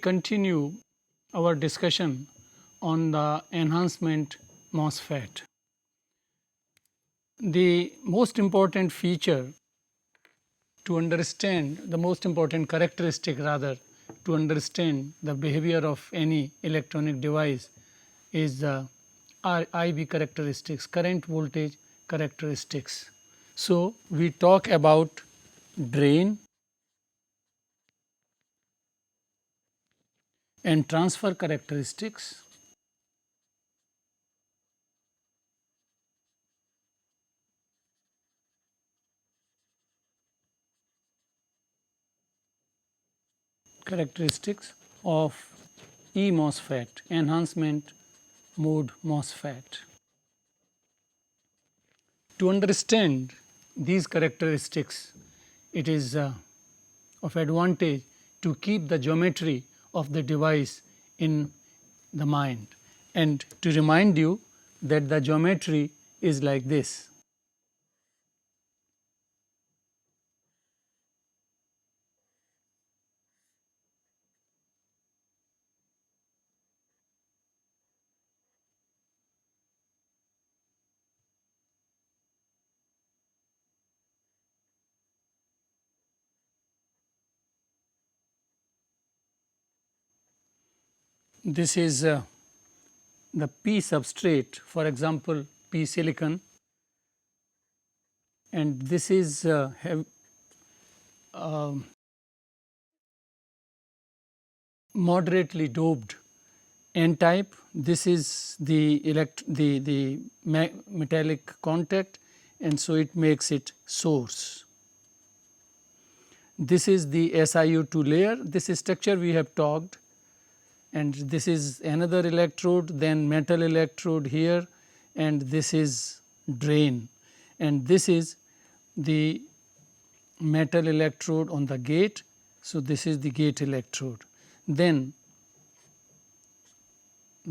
continue our discussion on the enhancement MOSFET. The most important feature to understand, the most important characteristic rather, to understand the behavior of any electronic device is the IB characteristics, current voltage characteristics. So, we talk about drain and transfer characteristics. Characteristics of MOSFET, enhancement mode MOSFET. To understand these characteristics, it is of advantage to keep the geometry of the device in the mind, and to remind you that the geometry is like this. This is the P substrate, for example, P silicon, and this is moderately doped N type. This is the metallic contact, and so it makes it source. This is the SiO2 layer. This structure we have talked, and this is another electrode, then metal electrode here, and this is drain, and this is the metal electrode on the gate. So, this is the gate electrode. Then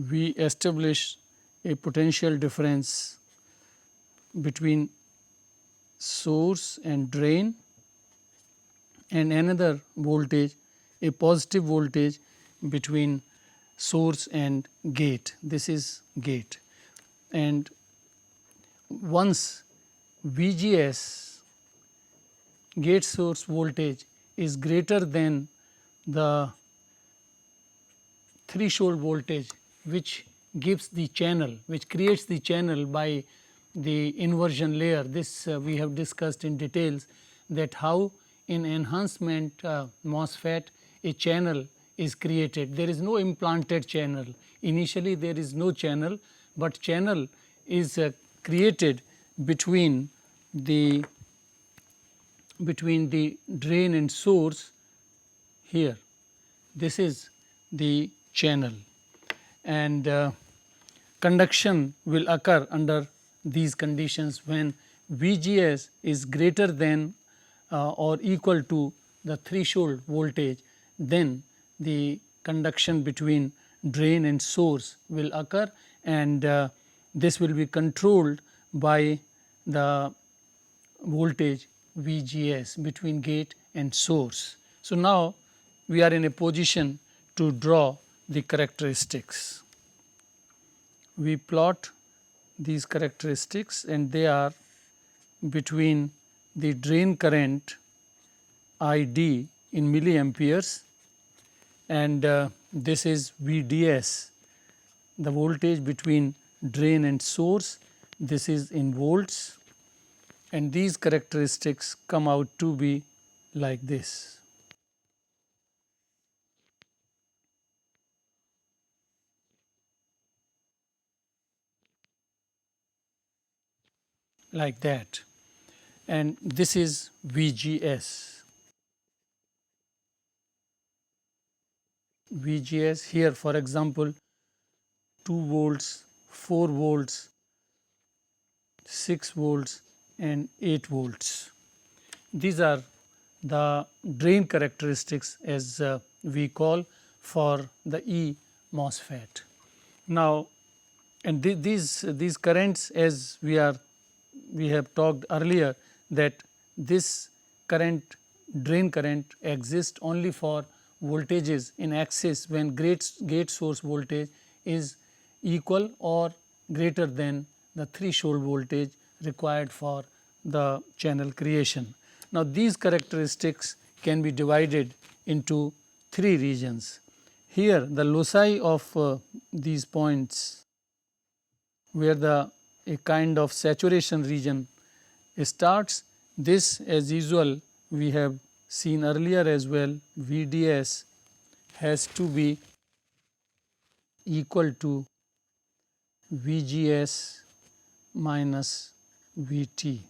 we establish a potential difference between source and drain, and another voltage, a positive voltage between source and gate. This is gate, and once VGS, gate source voltage, is greater than the threshold voltage which gives the channel, which creates the channel by the inversion layer. This we have discussed in details, that how in enhancement MOSFET a channel is created. There is no implanted channel. Initially there is no channel, but channel is created between the drain and source here. This is the channel, and conduction will occur under these conditions when VGS is greater than or equal to the threshold voltage. Then the conduction between drain and source will occur, and this will be controlled by the voltage VGS between gate and source. So, now we are in a position to draw the characteristics. We plot these characteristics, and they are between the drain current ID in milliamperes, and this is VDS, the voltage between drain and source. This is in volts, and these characteristics come out to be like this. Like that, and this is VGS. VGS here, for example, 2 volts, 4 volts, 6 volts and 8 volts. These are the drain characteristics, as we call, for the E MOSFET. Now, and these currents, as we have talked earlier, that this current, drain current, exists only for voltages in excess when gate source voltage is equal or greater than the threshold voltage required for the channel creation. Now, these characteristics can be divided into 3 regions. Here the loci of these points where a kind of saturation region starts, this as usual we have seen earlier as well, VDS has to be equal to VGS minus VT.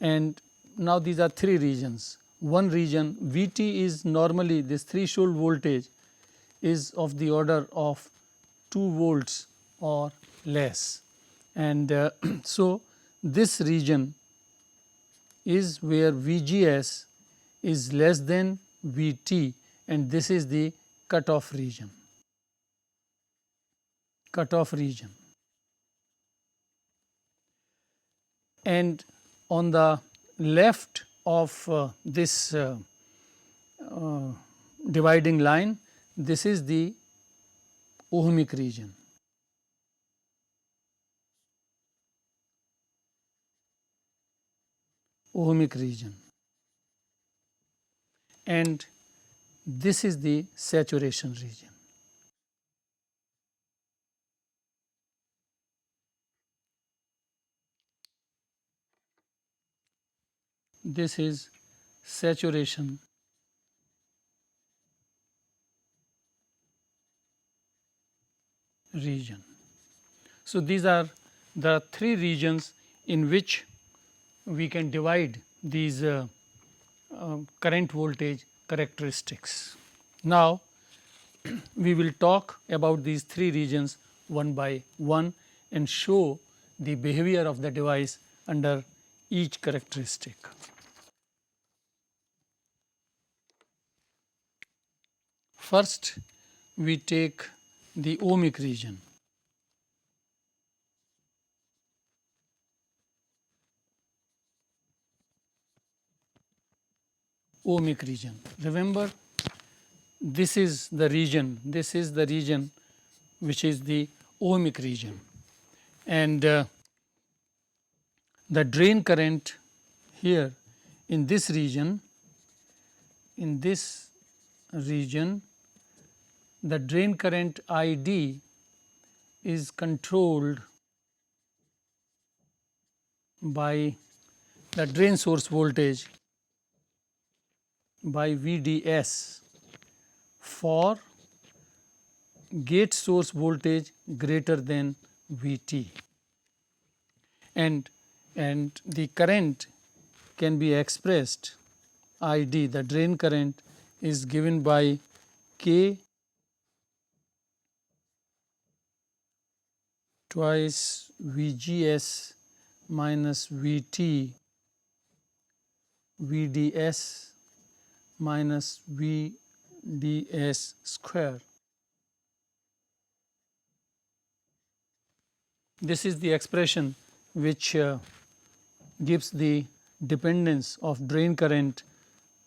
And now these are 3 regions. One region VT is normally this threshold voltage is of the order of 2 volts or less, and so this region is where VGS is less than VT, and this is the cutoff region. And on the left of this dividing line, this is the ohmic region. And this is the saturation region. This is saturation region. So, these are the 3 regions in which we can divide these current voltage characteristics. Now, we will talk about these 3 regions one by one and show the behavior of the device under each characteristic. First, we take the ohmic region. Remember, this is the region which is the ohmic region, and the drain current here in this region, the drain current ID is controlled by the drain source voltage by VDS for gate source voltage greater than VT, and the current can be expressed ID, the drain current is given by K twice VGS minus VT VDS minus VDS square. This is the expression which gives the dependence of drain current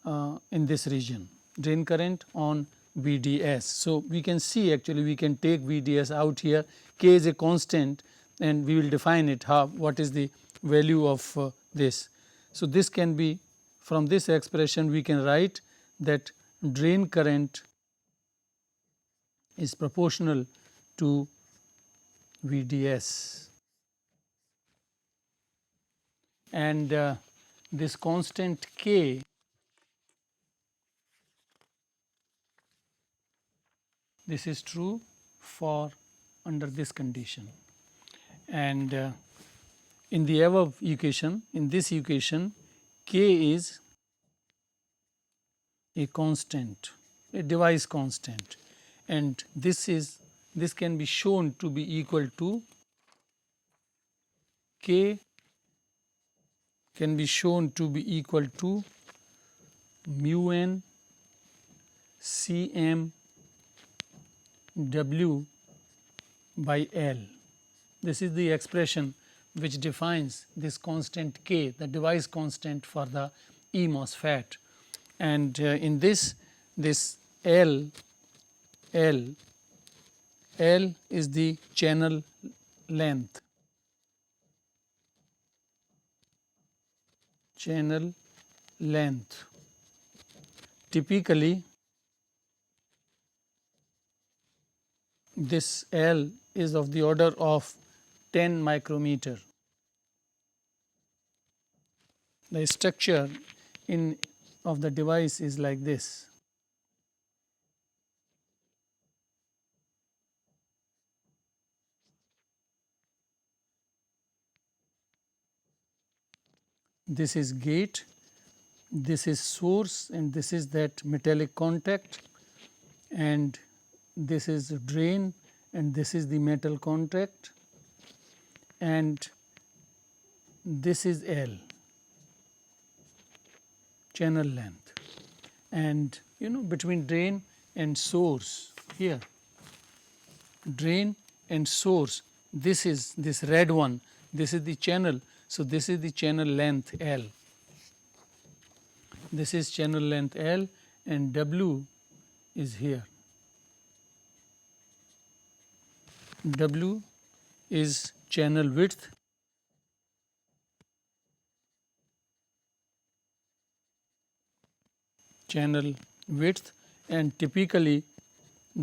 in this region, drain current on VDS. So, we can see, actually we can take VDS out here, K is a constant and we will define it what is the value of this. So, this can be, from this expression we can write that drain current is proportional to VDS, and this constant K this is true for under this condition, and in the above equation, in this equation K is a constant, a device constant, and this can be shown to be equal to K can be shown to be equal to mu n Cm W by L. This is the expression which defines this constant K, the device constant for the MOSFET, and in this L, L, L is the channel length, channel length. Typically, this L is of the order of 10 micrometer. The structure of the device is like this. This is gate, this is source, and this is that metallic contact, and this is drain, and this is the metal contact, and this is L, channel length. And between drain and source here, drain and source, this is this red one, this is the channel. So, this is the channel length L, this is channel length L, and W is here. W is channel width, channel width, and typically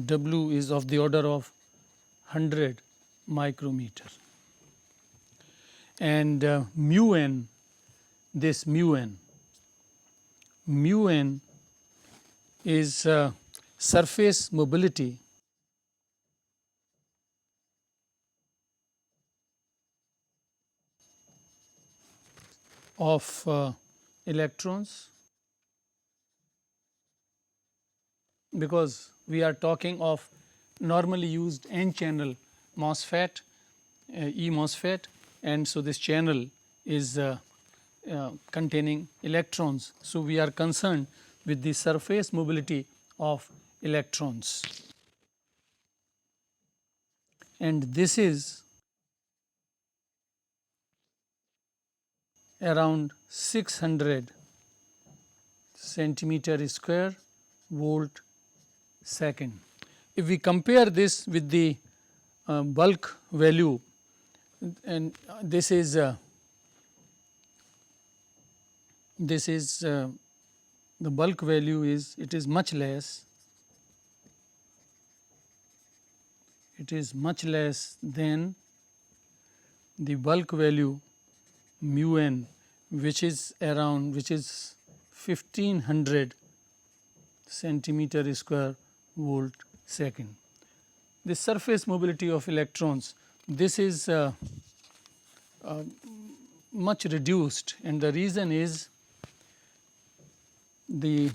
W is of the order of 100 micrometer. And mu n, this mu n is surface mobility of electrons, because we are talking of normally used n channel MOSFET, E MOSFET, and so this channel is containing electrons. So, we are concerned with the surface mobility of electrons, and this is around 600 centimeter square volt second. If we compare this with the bulk value, and this is the bulk value is, it is much less, it is much less than the bulk value mu n, which is 1500 centimeter square volt second. The surface mobility of electrons, this is much reduced, and the reason is the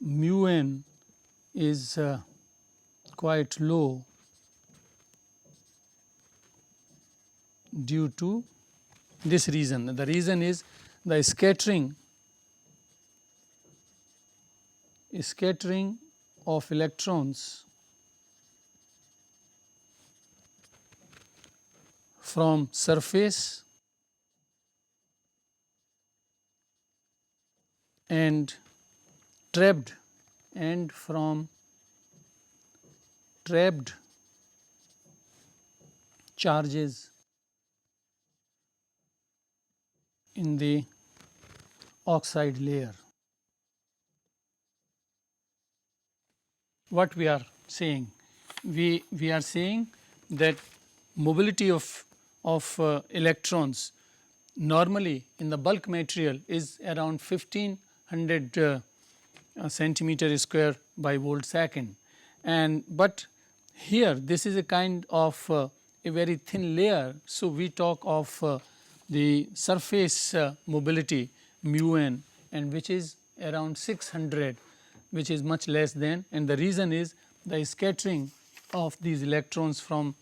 mu n is quite low due to this reason. The reason is the scattering of electrons from surface and trapped, and from trapped charges in the oxide layer. What we are saying? We are saying that mobility of electrons normally in the bulk material is around 1500 centimeter square by volt second, and but here this is a kind of a very thin layer. So, we talk of the surface mobility mu n, and which is around 600, which is much less than, and the reason is the scattering of these electrons from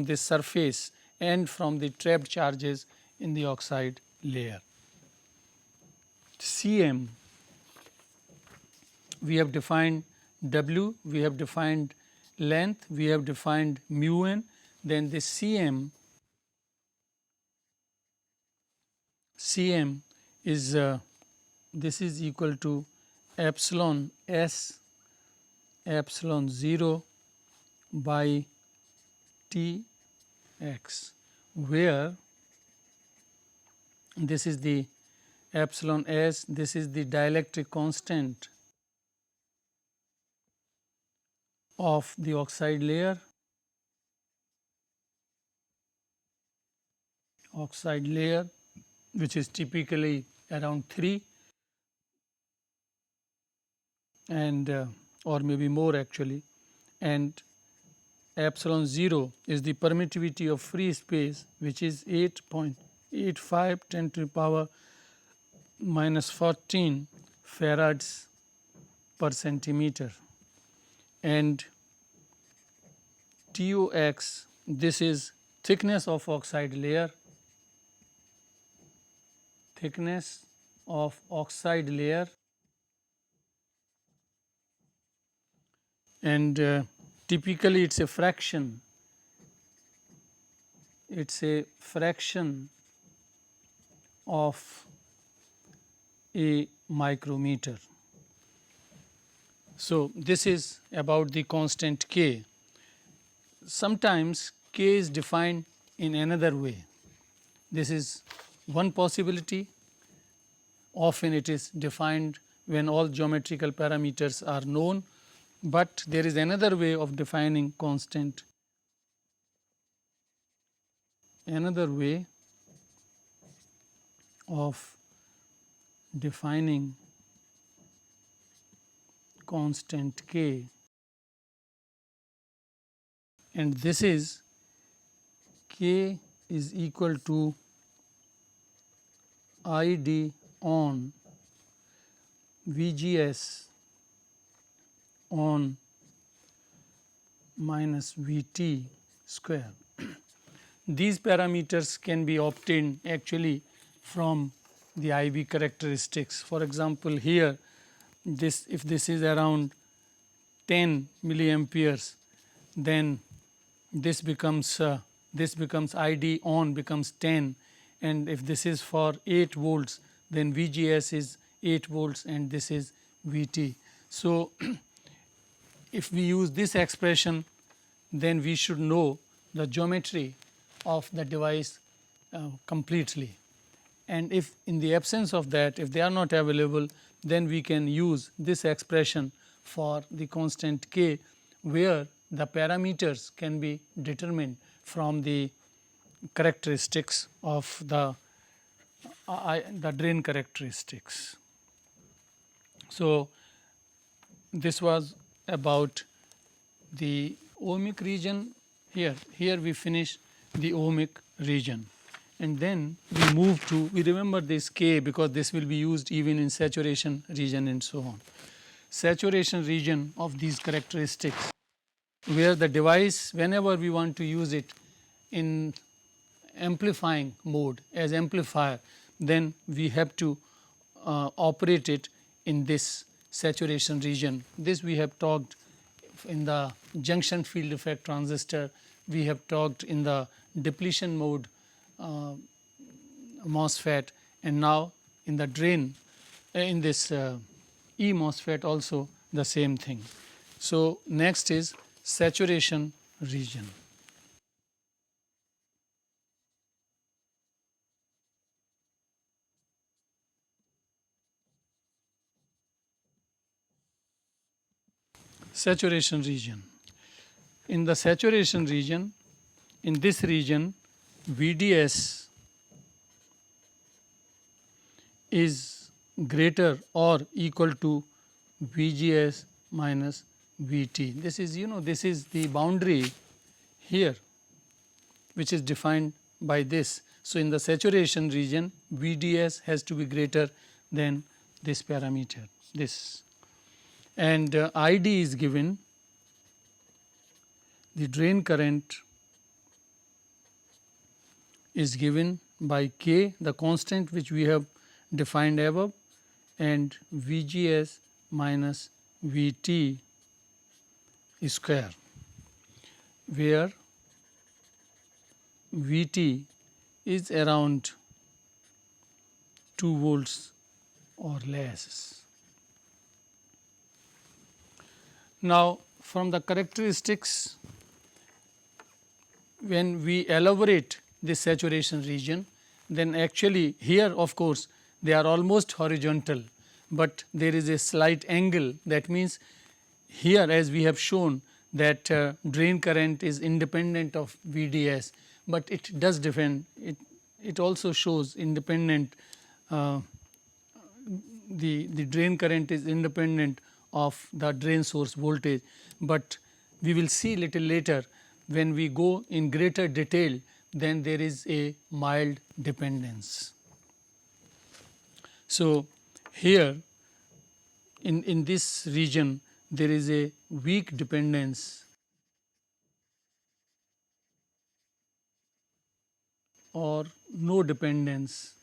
this surface and from the trapped charges in the oxide layer. Cm, we have defined W, we have defined length, we have defined mu n, then the Cm is this is equal to epsilon S epsilon 0 by T x, where this is the epsilon S, this is the dielectric constant of the oxide layer, which is typically around 3 and or maybe more actually, and epsilon 0 is the permittivity of free space, which is 8.85 10 to the power minus 14 farads per centimeter, and TOX, this is thickness of oxide layer, and typically it is a fraction, of a micrometer. So, this is about the constant K. Sometimes K is defined in another way. This is one possibility. Often it is defined when all geometrical parameters are known, but there is another way of defining constant, K, and this is K is equal to ID on VGS on minus VT square. These parameters can be obtained actually from the IV characteristics. For example, here if this is around 10 milliamperes, then this becomes ID on becomes 10, and if this is for 8 volts, then VGS is 8 volts and this is VT. So, if we use this expression, then we should know the geometry of the device completely, and if in the absence of that, if they are not available, then we can use this expression for the constant K, where the parameters can be determined from the characteristics of the drain characteristics. So, this was about the ohmic region. Here we finish the ohmic region, and then we remember this K because this will be used even in saturation region and so on. Saturation region of these characteristics, where the device, whenever we want to use it in amplifying mode as amplifier, then we have to operate it in this saturation region. This we have talked in the junction field effect transistor, we have talked in the depletion mode MOSFET, and now in the drain in this E MOSFET also the same thing. So, next is saturation region. Saturation region. In the saturation region, in this region, VDS is greater or equal to VGS minus VT. This is, this is the boundary here, which is defined by this. So, in the saturation region, VDS has to be greater than this parameter, this, and ID is given. The drain current is given by K, the constant which we have defined above, and VGS minus VT square, where VT is around 2 volts or less. Now, from the characteristics, when we elaborate this saturation region, then actually here of course they are almost horizontal, but there is a slight angle. That means here, as we have shown, that drain current is independent of VDS, but it does depend, it also shows independent, the drain current is independent of the drain source voltage, but we will see little later when we go in greater detail, then there is a mild dependence. So, here in this region there is a weak dependence or no dependence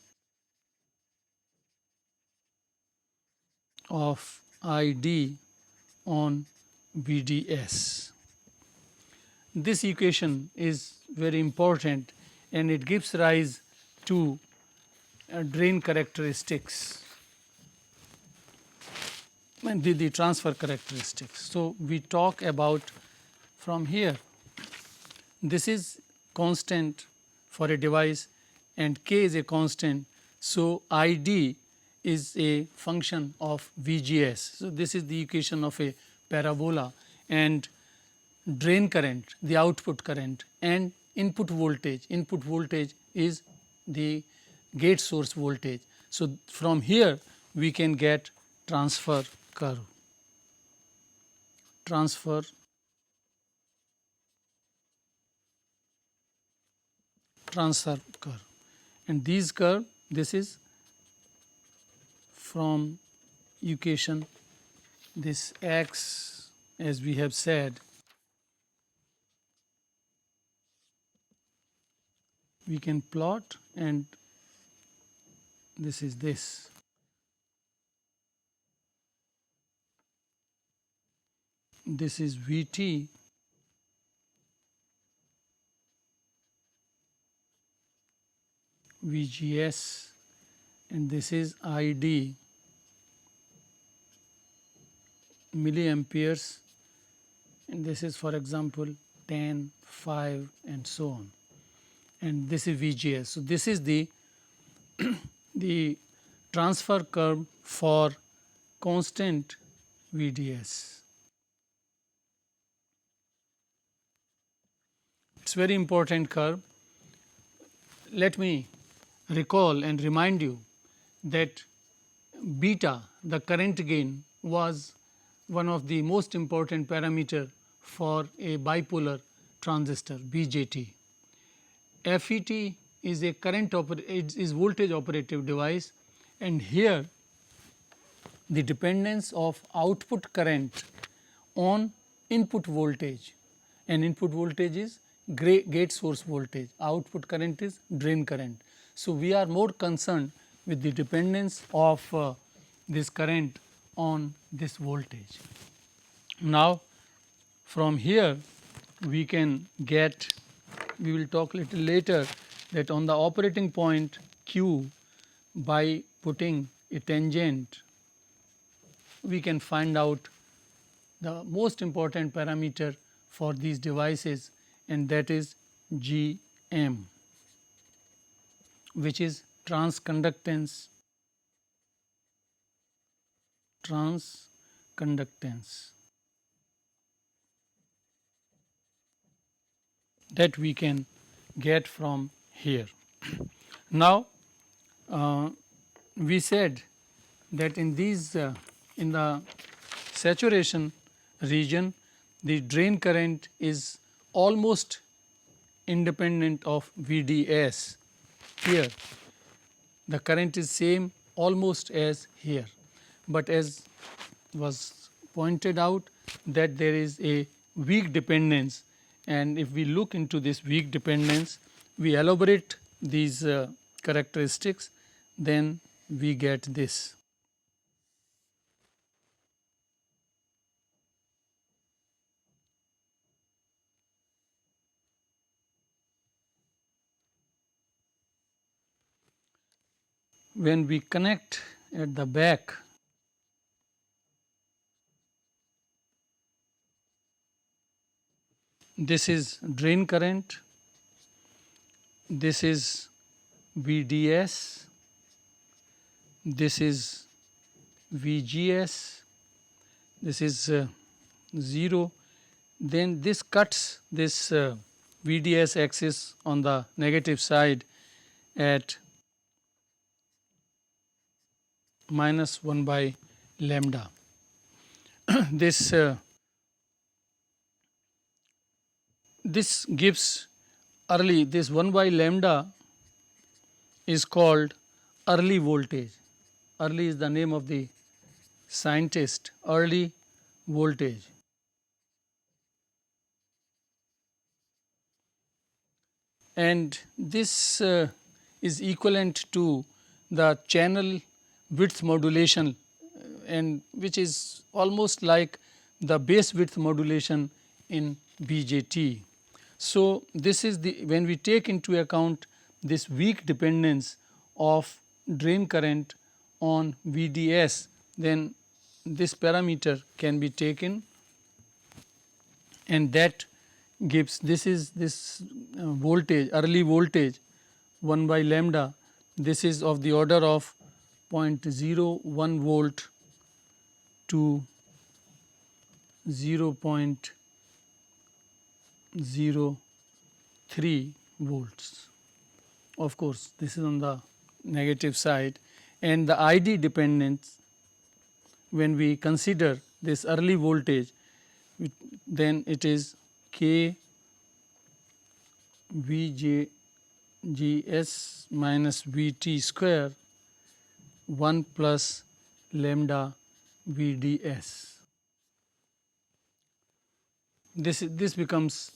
of ID on VDS. This equation is very important and it gives rise to drain characteristics and the transfer characteristics. So, we talk about from here, this is constant for a device and K is a constant. So, ID is a function of VGS. So, this is the equation of a parabola, and drain current, the output current, and input voltage is the gate source voltage. So, from here we can get transfer curve, transfer curve, and these curve, this is from equation, this x, as we have said, we can plot, and this is this. This is Vt, VGS, and this is ID, milliamperes, and this is for example 10, 5 and so on, and this is VGS. So, this is the the transfer curve for constant VDS. It is very important curve. Let me recall and remind you that beta, the current gain, was one of the most important parameter for a bipolar transistor BJT. FET is a is voltage operative device, and here the dependence of output current on input voltage, and input voltage is gate source voltage, output current is drain current. So, we are more concerned with the dependence of this current on this voltage. Now, from here we can get, we will talk little later, that on the operating point Q, by putting a tangent we can find out the most important parameter for these devices, and that is Gm, which is transconductance that we can get from here. Now, we said that in these in the saturation region, the drain current is almost independent of VDS. Here the current is same almost as here, but as was pointed out that there is a weak dependence, and if we look into this weak dependence, we elaborate these characteristics, then we get this. When we connect at the back, this is drain current, this is VDS, this is VGS, this is 0, then this cuts this VDS axis on the negative side at minus 1 by lambda. This this gives early, this 1 by lambda is called early voltage. Early is the name of the scientist, early voltage. And this is equivalent to the channel width modulation, and which is almost like the base width modulation in BJT. So, this is the, when we take into account this weak dependence of drain current on VDS, then this parameter can be taken, and that gives, this is this voltage, early voltage 1 by lambda, this is of the order of 0.01 volt to 0.03 volts. Of course, this is on the negative side, and the ID dependence, when we consider this early voltage, then it is K VGS minus VT square 1 plus lambda VDS. This becomes,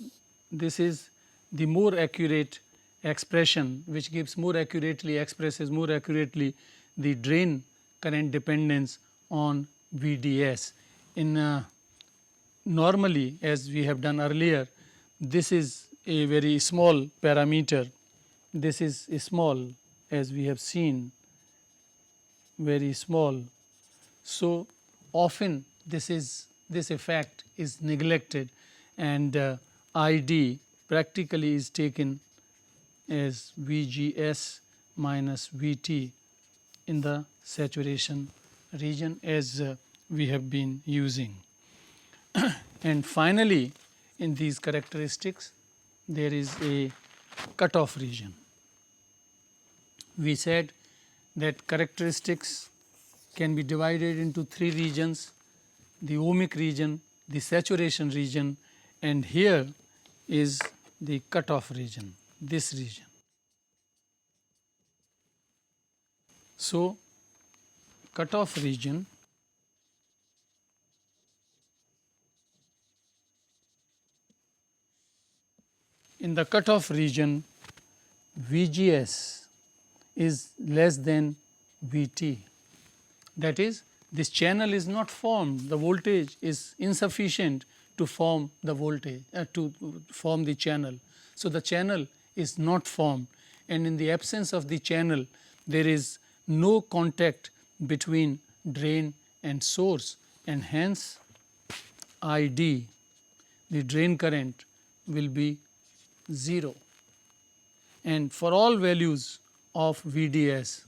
this is the more accurate expression, which gives more accurately, expresses more accurately the drain current dependence on VDS. In normally, as we have done earlier, this is a very small parameter, this is small, as we have seen, very small. So, often this effect is neglected, and ID practically is taken as VGS minus VT in the saturation region, as we have been using. And finally, in these characteristics, there is a cutoff region. We said that characteristics can be divided into 3 regions: the ohmic region, the saturation region, and here is the cutoff region, this region. So, cutoff region in the cutoff region, VGS is less than VT. That is, this channel is not formed, the voltage is insufficient to form the voltage, to form the channel. So, the channel is not formed, and in the absence of the channel, there is no contact between drain and source, and hence ID, the drain current, will be 0, and for all values of VDS,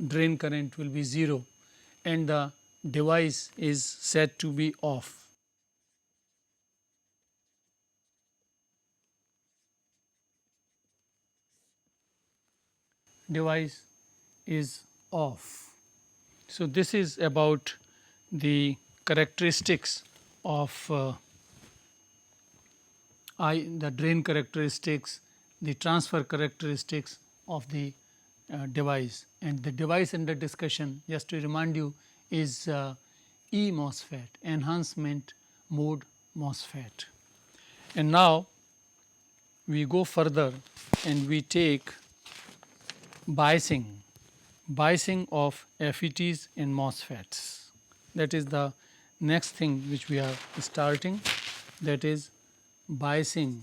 drain current will be 0, and the device is said to be off. Device is off. So, this is about the characteristics of the drain characteristics, the transfer characteristics of the device, and the device under discussion, just to remind you, is E-MOSFET, enhancement mode MOSFET. And now we go further and we take biasing of FETs and MOSFETs. That is the next thing which we are starting, that is biasing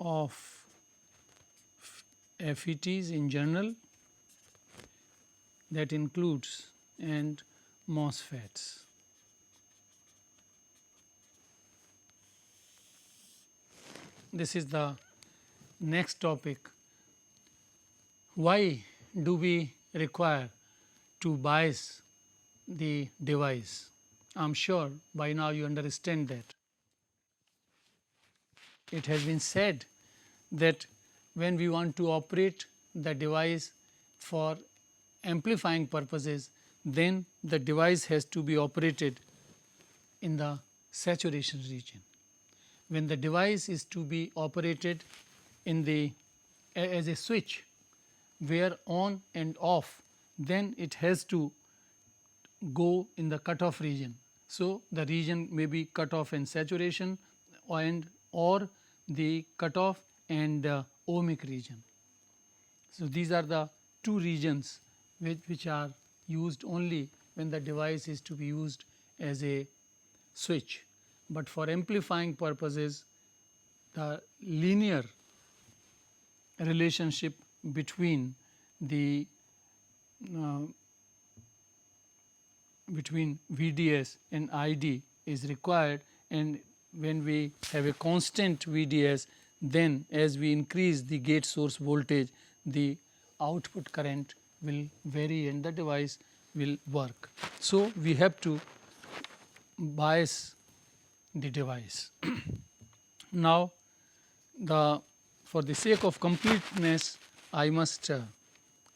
of FETs in general that includes and MOSFETs. This is the next topic. Why do we require to bias the device? I am sure by now you understand that. It has been said that when we want to operate the device for amplifying purposes, then the device has to be operated in the saturation region. When the device is to be operated in the as a switch where on and off, then it has to go in the cutoff region. So, the region may be cutoff and saturation and or the cutoff and ohmic region. So, these are the two regions which are used only when the device is to be used as a switch, but for amplifying purposes the linear relationship between the between VDS and ID is required, and when we have a constant VDS, then as we increase the gate source voltage, the output current will vary and the device will work. So, we have to bias the device. Now, for the sake of completeness, I must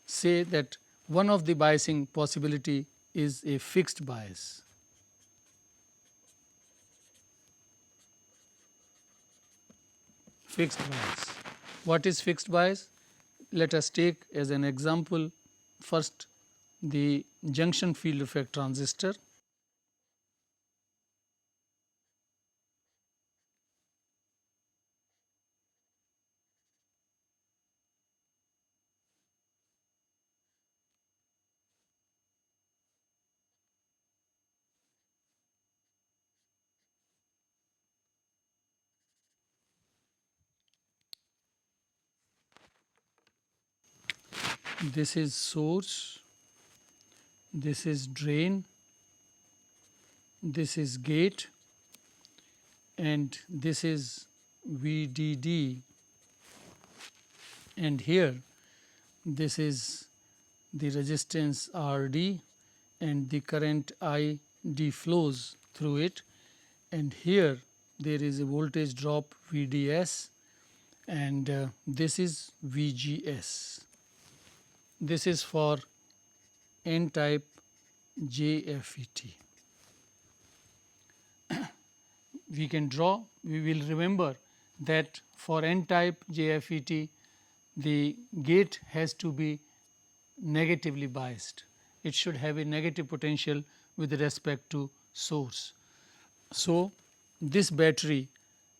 say that one of the biasing possibility is a fixed bias. Fixed bias. What is fixed bias? Let us take as an example first the junction field effect transistor. This is source, this is drain, this is gate, and this is VDD, and here this is the resistance RD and the current ID flows through it, and here there is a voltage drop VDS, and this is VGS. This is for N type JFET. We can draw, we will remember that for N type JFET the gate has to be negatively biased. It should have a negative potential with respect to source. So, this battery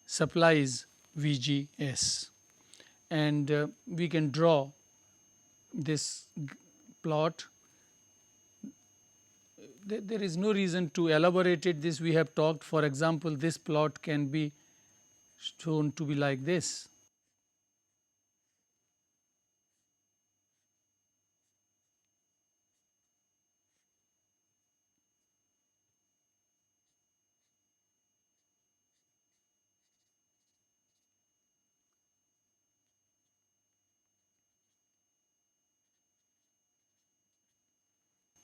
supplies VGS, and we can draw this plot. There is no reason to elaborate it, this we have talked. For example, this plot can be shown to be like this.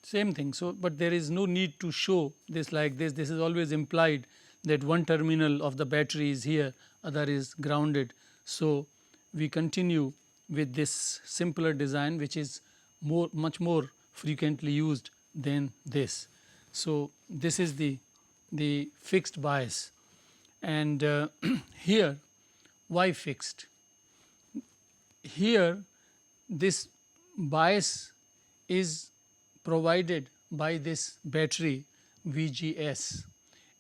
Same thing. So, but there is no need to show this like this. This is always implied that one terminal of the battery is here, other is grounded. So, we continue with this simpler design which is much more frequently used than this. So, this is the fixed bias, and here why fixed? Here this bias is provided by this battery VGS,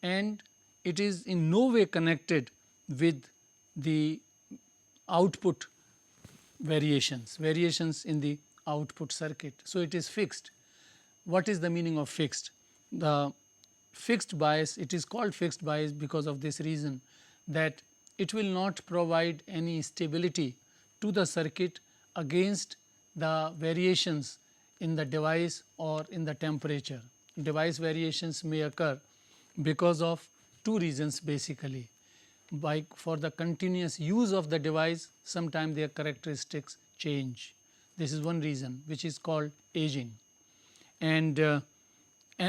and it is in no way connected with the output variations in the output circuit. So, it is fixed. What is the meaning of fixed? The fixed bias, it is called fixed bias because of this reason, that it will not provide any stability to the circuit against the variations in the device or in the temperature. Device variations may occur because of two reasons basically. For the continuous use of the device, sometimes their characteristics change. This is one reason, which is called aging. And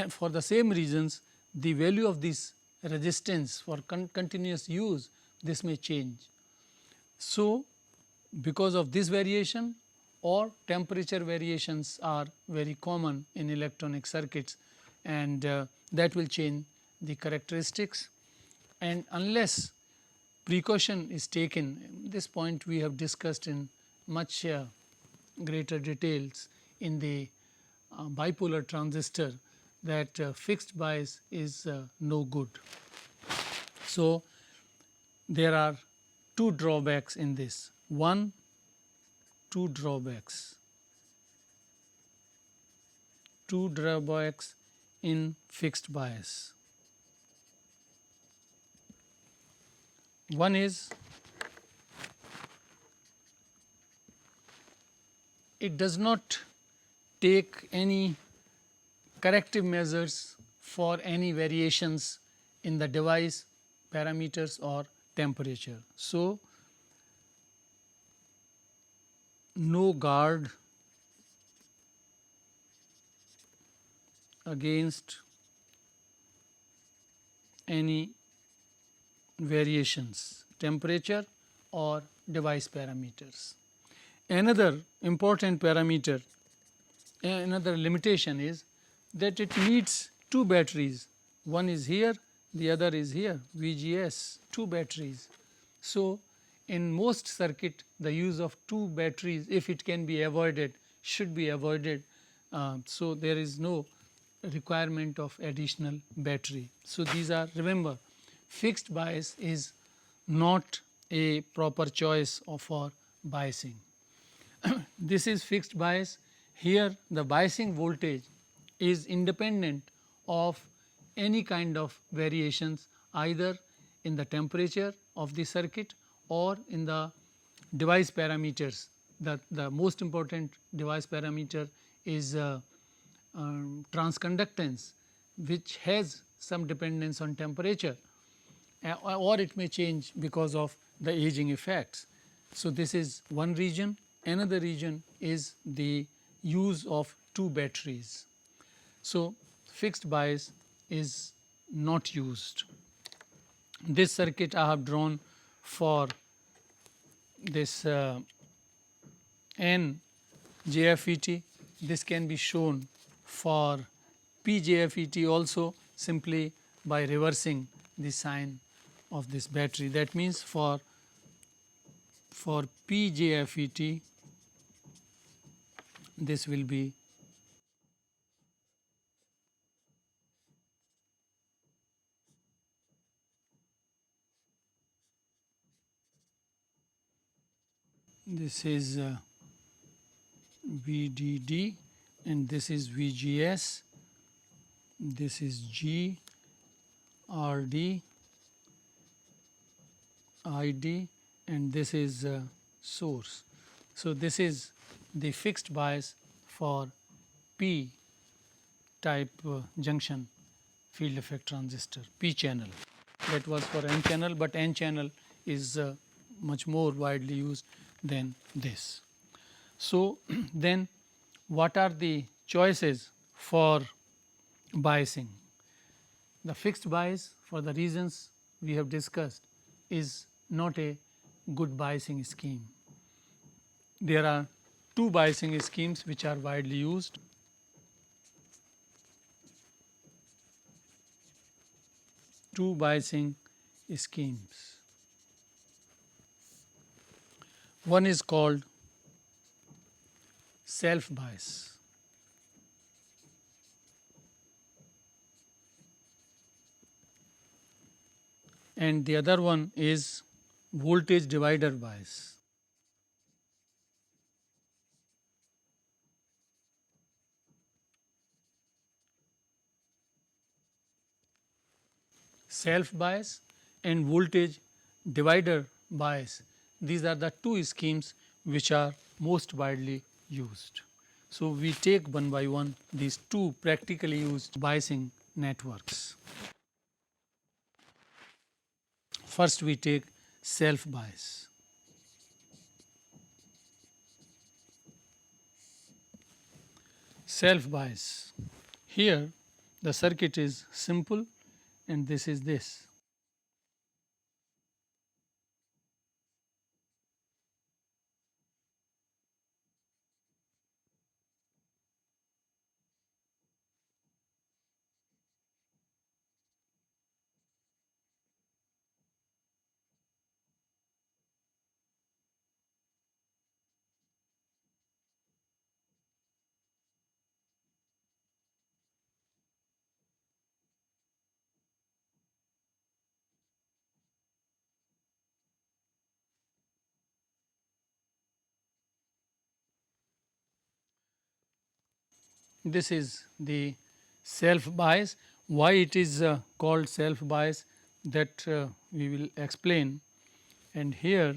for the same reasons, the value of this resistance for continuous use, this may change. So, because of this variation or temperature variations are very common in electronic circuits, and that will change the characteristics. And unless precaution is taken, this point we have discussed in much greater details in the bipolar transistor, that fixed bias is no good. So, there are two drawbacks in this. Two drawbacks in fixed bias. One is, it does not take any corrective measures for any variations in the device parameters or temperature. So, no guard against any variations, temperature or device parameters. Another important parameter, another limitation is that it needs two batteries. One is here, the other is here, VGS, two batteries. So, in most circuit, the use of two batteries, if it can be avoided, should be avoided. So, there is no requirement of additional battery. So, these are, remember, fixed bias is not a proper choice for biasing. This is fixed bias. Here the biasing voltage is independent of any kind of variations, either in the temperature of the circuit or in the device parameters. The most important device parameter is transconductance, which has some dependence on temperature, or it may change because of the aging effects. So, this is one region. Another region is the use of two batteries. So, fixed bias is not used. This circuit I have drawn for this N JFET. This can be shown for P JFET also, simply by reversing the sign of this battery. That means for P JFET, this will be this is VDD and this is VGS, this is G, RD, ID, and this is source. So, this is the fixed bias for P type junction field effect transistor, P channel. That was for N channel, but N channel is much more widely used than this. So, then what are the choices for biasing? The fixed bias, for the reasons we have discussed, is not a good biasing scheme. There are two biasing schemes which are widely used. Two biasing schemes. One is called self bias, and the other one is voltage divider bias. Self bias and voltage divider bias, these are the two schemes which are most widely used. So, we take one by one these two practically used biasing networks. First we take self bias. Self bias. Here the circuit is simple and this is this. This is the self bias. Why it is called self bias, that we will explain. And here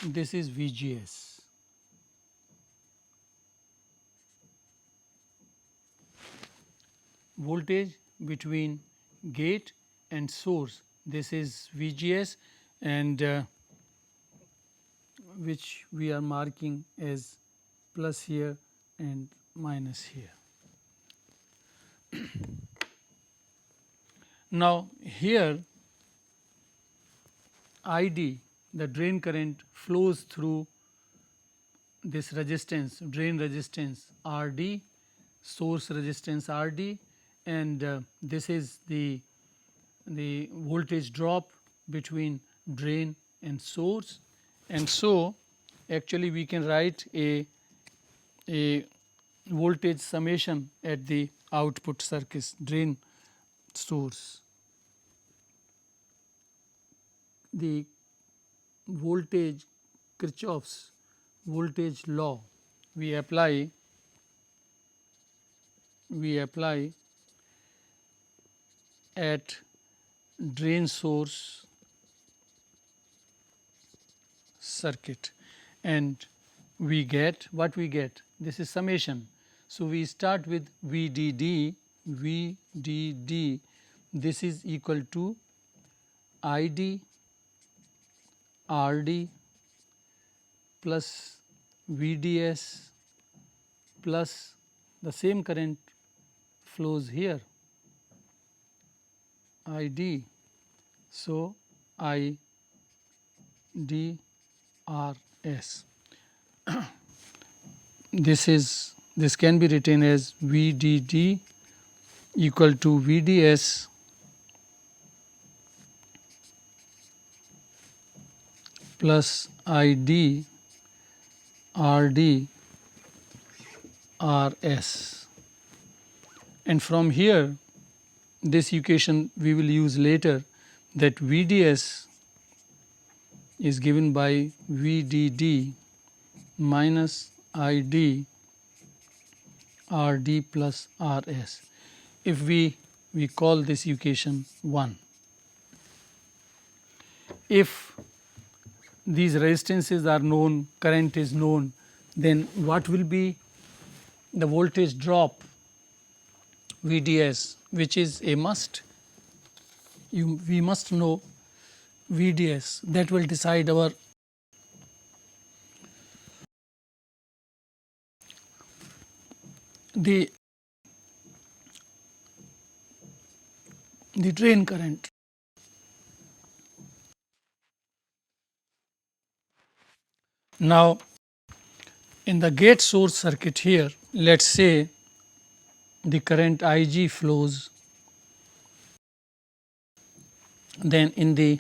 this is VGS. Voltage between gate and source, this is VGS, and which we are marking as plus here and minus here. Now, here ID, the drain current flows through this resistance, drain resistance RD, source resistance RD, and this is the voltage drop between drain and source. And so, actually we can write a voltage summation at the output circuit, drain, source. The voltage, Kirchhoff's voltage law we apply at drain source circuit, and we get what we get. This is summation. So, we start with VDD, this is equal to ID RD plus VDS plus the same current flows here ID. So, IDRS. This can be written as VDD equal to VDS plus ID RD RS, and from here this equation we will use later, that VDS is given by VDD minus ID RD plus RS. If we call this equation 1. If these resistances are known, current is known, then what will be the voltage drop VDS, which is a must. We must know VDS, that will decide our the drain current. Now, in the gate source circuit here, let us say the current Ig flows, then in the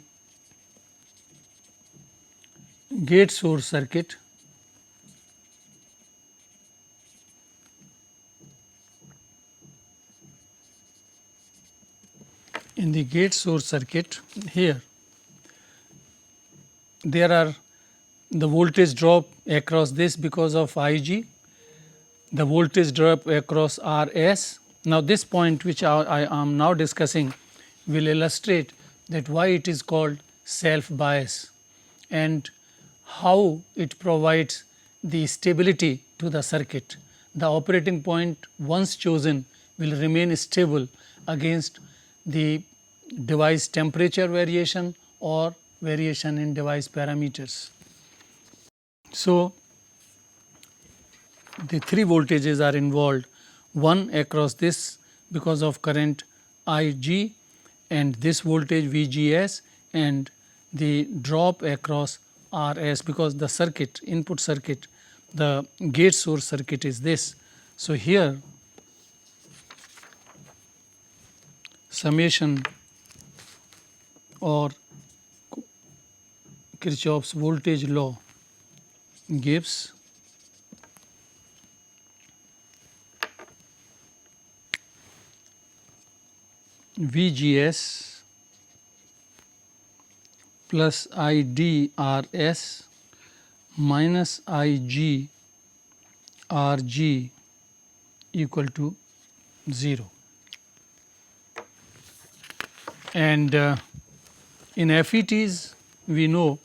gate source circuit here there are the voltage drop across this because of Ig, the voltage drop across Rs. Now, this point which I am now discussing will illustrate that why it is called self bias and how it provides the stability to the circuit. The operating point once chosen will remain stable against the device temperature variation or variation in device parameters. So, the three voltages are involved, one across this because of current Ig and this voltage Vgs, and the drop across Rs because the circuit, input circuit, the gate source circuit is this. So, here summation or Kirchhoff's voltage law gives Vgs plus IDRS minus IG RG equal to 0. And in FETs we know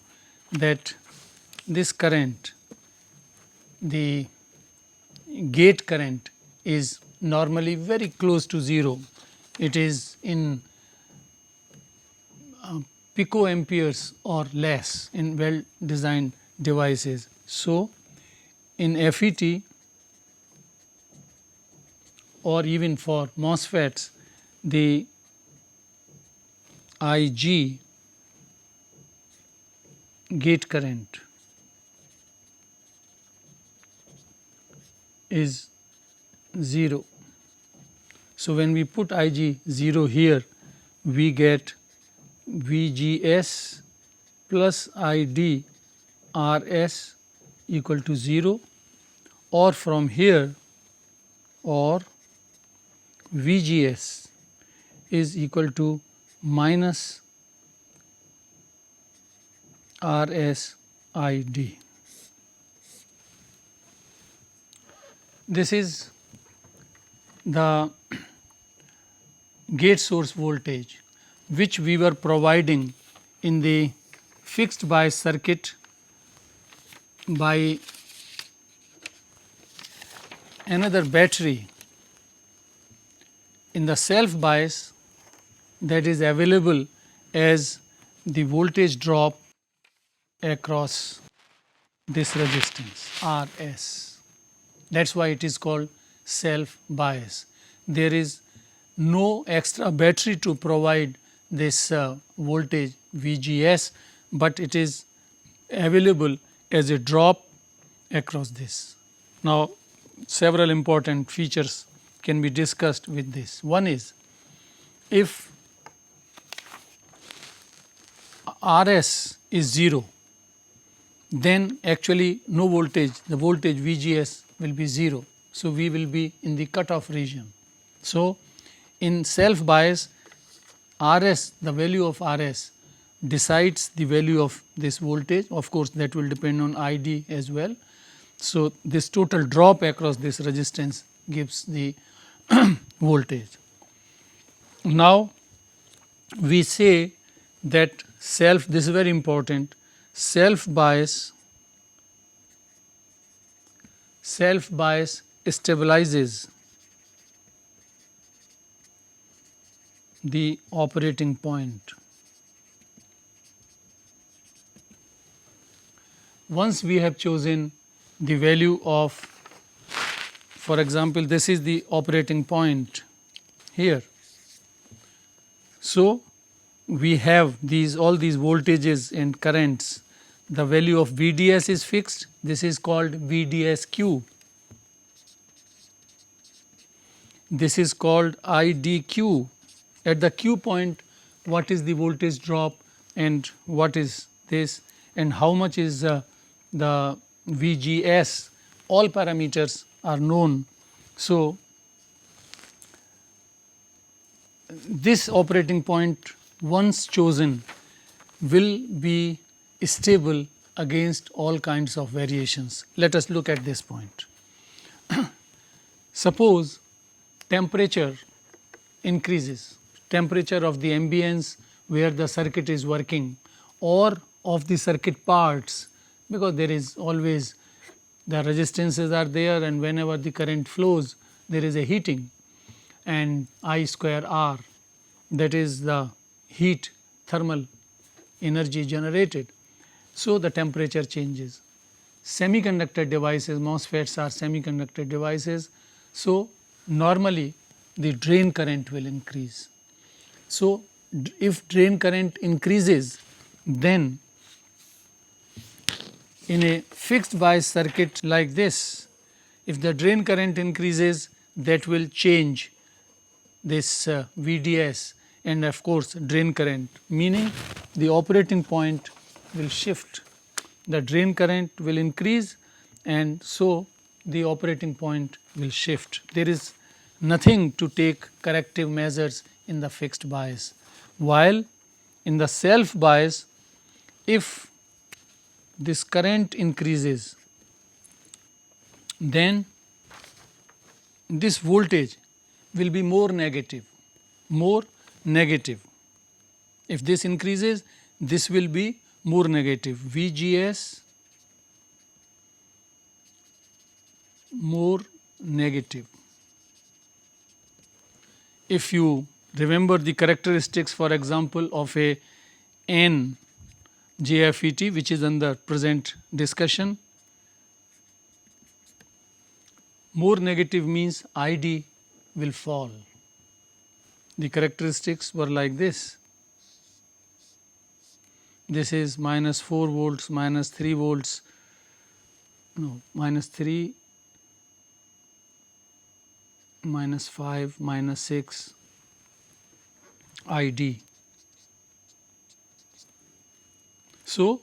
that this current, the gate current, is normally very close to 0. It is in picoamperes or less in well designed devices. So, in FET or even for MOSFETs, the Ig gate current is 0. So, when we put Ig 0 here, we get Vgs plus ID Rs equal to 0, or from here, or Vgs is equal to minus RSID. This is the gate source voltage which we were providing in the fixed bias circuit by another battery. In the self bias, that is available as the voltage drop across this resistance Rs. That is why it is called self bias. There is no extra battery to provide this voltage Vgs, but it is available as a drop across this. Now, several important features can be discussed with this. One is, if Rs is 0, then actually no voltage, the voltage Vgs will be 0. So, we will be in the cutoff region. So, in self bias, Rs, the value of Rs decides the value of this voltage. Of course, that will depend on ID as well. So, this total drop across this resistance gives the voltage. Now, we say that self, this is very important, self bias stabilizes the operating point. Once we have chosen the value of, for example, this is the operating point here. So, we have these all these voltages and currents. The value of Vds is fixed. This is called Vdsq. This is called IDQ. At the Q point, what is the voltage drop and what is this and how much is the Vgs, all parameters are known. So, this operating point once chosen will be stable against all kinds of variations. Let us look at this point. Suppose temperature increases, temperature of the ambience where the circuit is working or of the circuit parts, because there is always the resistances are there, and whenever the current flows there is a heating, and I square R, that is the heat thermal energy generated. So, the temperature changes. Semiconductor devices, MOSFETs are semiconductor devices. So, normally the drain current will increase. So, if drain current increases, then in a fixed bias circuit like this, if the drain current increases, that will change this VDS and of course drain current, meaning the operating point will shift. The drain current will increase, and so the operating point will shift. There is nothing to take corrective measures in the fixed bias, while in the self bias, if this current increases, then this voltage will be more negative. If this increases, this will be more negative, VGS more negative. If you remember the characteristics, for example, of a N JFET, which is under present discussion, more negative means ID will fall. The characteristics were like this. This is minus 4 volts, minus 3 volts, no, minus 3, minus 5, minus 6 ID. So,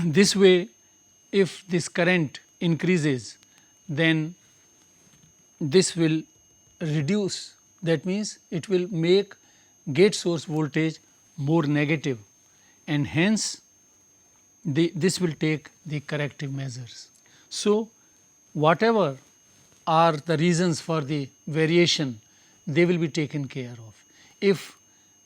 this way, if this current increases, then this will reduce, that means it will make gate source voltage more negative, and hence this will take the corrective measures. So, whatever are the reasons for the variation, they will be taken care of. If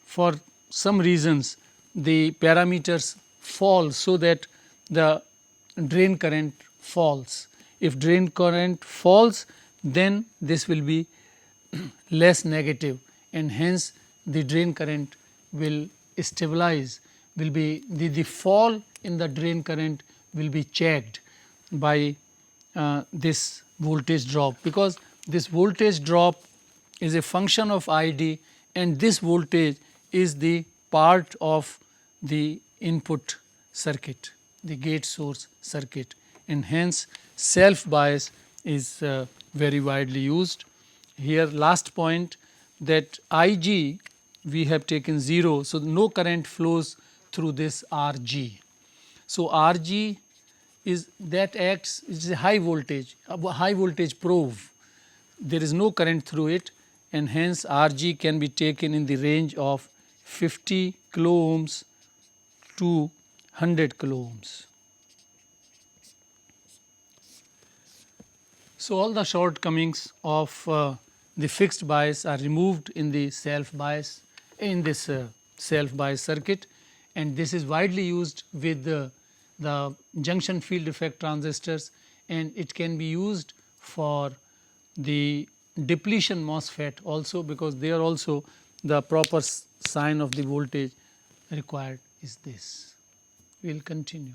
for some reasons the parameters fall so that the drain current falls, if drain current falls, then this will be less negative, and hence the drain current will stabilize, will be the fall in the drain current will be checked by this voltage drop, because this voltage drop is a function of ID, and this voltage is the part of the input circuit, the gate source circuit, and hence self bias is very widely used. Here last point, that Ig we have taken 0, so no current flows through this Rg. So, Rg is that acts, it is a high voltage probe, there is no current through it, and hence Rg can be taken in the range of 50 kilo ohms to 100 kilo ohms. So, all the shortcomings of the fixed bias are removed in the self bias, in this self bias circuit, and this is widely used with the junction field effect transistors, and it can be used for the depletion MOSFET also, because there also the proper sign of the voltage required is this. We will continue.